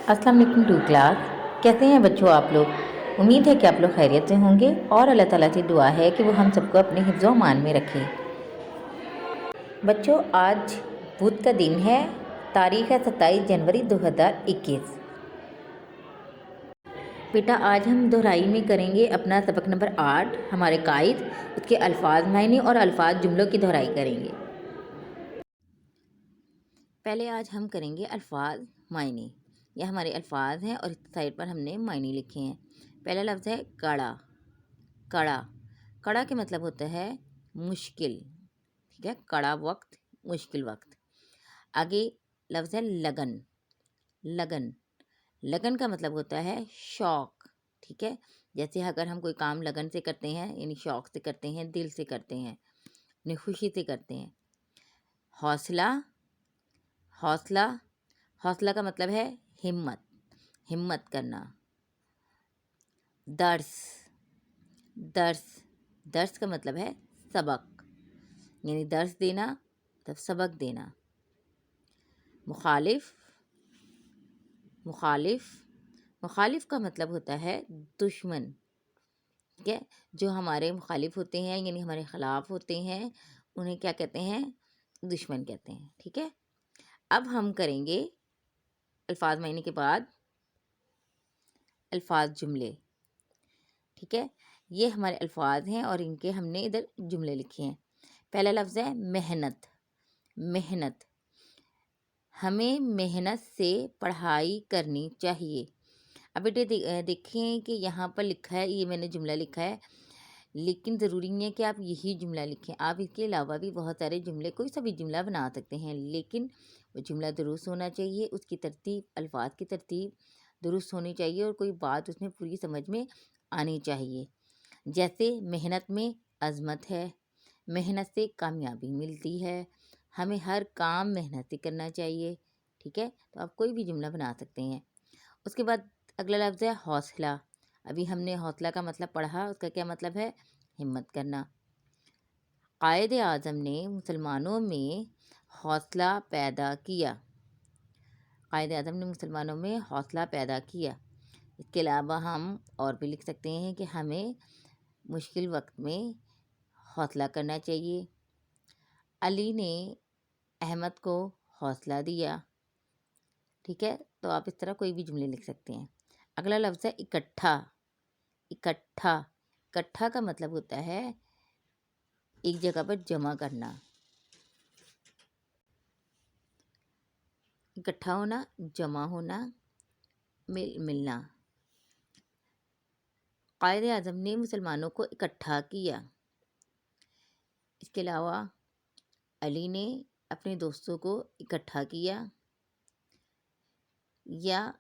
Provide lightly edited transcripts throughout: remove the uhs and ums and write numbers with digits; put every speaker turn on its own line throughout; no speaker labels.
अस्सलाम वालेकुम to class. कैसे हैं बच्चों आप लोग। उम्मीद है कि आप लोग खैरियत से होंगे और अल्लाह ताला से दुआ है कि वो हम सबको अपने हिफ्ज़ व मान में रखे। बच्चों आज बुध का दिन है, तारीख़ है 27 जनवरी 2021। बेटा आज हम दोहराई में करेंगे अपना सबक नंबर 8 हमारे कायद, उसके अल्फाज मायने और अल्फाज जुमलों की दोहराई करेंगे। पहले आज हम करेंगे अल्फाज मायने। यह हमारे अल्फाज हैं और इस साइड पर हमने मायने लिखे हैं। पहला लफ्ज़ है कड़ा। कड़ा, कड़ा के मतलब होता है मुश्किल, ठीक है, कड़ा वक्त, मुश्किल वक्त। आगे लफ्ज़ है लगन। लगन, लगन का मतलब होता है शौक़, ठीक है। जैसे अगर हम कोई काम लगन से करते हैं यानी शौक़ से करते हैं, दिल से करते हैं, अपनी खुशी से करते हैं। हौसला, हौसला, हौसला का मतलब है हिम्मत, हिम्मत करना। दर्स, दर्स, दर्स का मतलब है सबक, यानी दर्स देना मतलब सबक देना। मुखालिफ, मुखालिफ, मुखालिफ का मतलब होता है दुश्मन, ठीक है। जो हमारे मुखालिफ होते हैं यानी हमारे ख़िलाफ़ होते हैं उन्हें क्या कहते हैं, दुश्मन कहते हैं, ठीक है। अब हम करेंगे अल्फाज मायने के बाद अल्फाज जुमले, ठीक है। ये हमारे अल्फाज हैं और इनके हमने इधर जुमले लिखे हैं। पहला लफ्ज़ है मेहनत। मेहनत, हमें मेहनत से पढ़ाई करनी चाहिए। अब बेटे देखें कि यहाँ पर लिखा है, ये मैंने जुमला लिखा है, लेकिन ज़रूरी नहीं है कि आप यही जुमला लिखें। आप इसके अलावा भी बहुत सारे जुमले, कोई सा भी जुमला बना सकते हैं, लेकिन वो जुमला दुरुस्त होना चाहिए, उसकी तरतीब, अल्फाज की तरतीब दुरुस्त होनी चाहिए और कोई बात उसमें पूरी समझ में आनी चाहिए। जैसे मेहनत में अज़मत है, मेहनत से कामयाबी मिलती है, हमें हर काम मेहनत से करना चाहिए, ठीक है। तो आप कोई भी जुमला बना सकते हैं। उसके बाद अगला लफ्ज़ है हौसला। अभी हमने हौसला का मतलब पढ़ा, उसका क्या मतलब है, हिम्मत करना। कायद आज़म ने मुसलमानों में हौसला पैदा किया। कायद आज़म ने मुसलमानों में हौसला पैदा किया। इसके अलावा हम और भी लिख सकते हैं कि हमें मुश्किल वक्त में हौसला करना चाहिए। अली ने अहमद को हौसला दिया, ठीक है। तो आप इस तरह कोई भी जुमले लिख सकते हैं। अगला लफ्ज़ है इकट्ठा। इकट्ठा, इकट्ठा का मतलब होता है एक जगह पर जमा करना, इकट्ठा होना, जमा होना, मिलना। कायद आज़म ने मुसलमानों को इकट्ठा किया। इसके अलावा अली ने अपने दोस्तों को इकट्ठा किया, या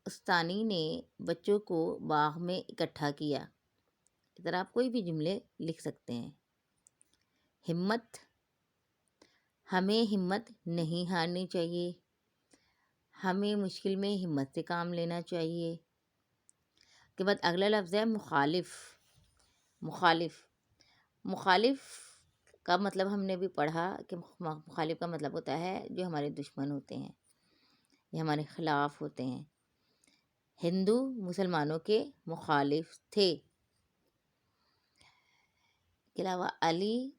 उस्तानी ने बच्चों को बाग में इकट्ठा किया। इस तरह आप कोई भी जुमले लिख सकते हैं। हिम्मत, हमें हिम्मत नहीं हारनी चाहिए, हमें मुश्किल में हिम्मत से काम लेना चाहिए। के बाद अगला लफ्ज़ है मुखालिफ। मुखालिफ, मुखालिफ का मतलब हमने भी पढ़ा कि मुखालिफ का मतलब होता है जो हमारे दुश्मन होते हैं, ये हमारे ख़िलाफ़ होते हैं। हिंदू मुसलमानों के मुखालिफ थे। के अलावा अली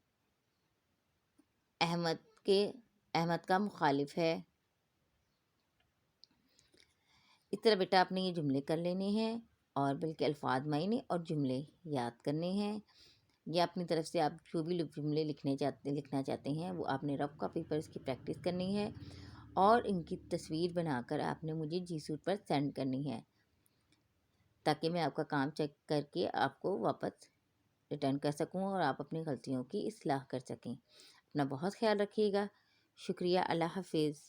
अहमद का मुखालिफ है। इस तरह बेटा आपने ये जुमले कर लेने हैं और बल्कि अल्फाज मायने और जुमले याद करने हैं। या अपनी तरफ से आप जो भी जुमले लिखना चाहते हैं वो आपने रफ कॉपी पर इसकी प्रैक्टिस करनी है और इनकी तस्वीर बनाकर आपने मुझे जीसूट पर सेंड करनी है, ताकि मैं आपका काम चेक करके आपको वापस रिटर्न कर सकूं और आप अपनी गलतियों की इस्लाह कर सकें। अपना बहुत ख्याल रखिएगा। शुक्रिया। अल्लाह हाफिज़।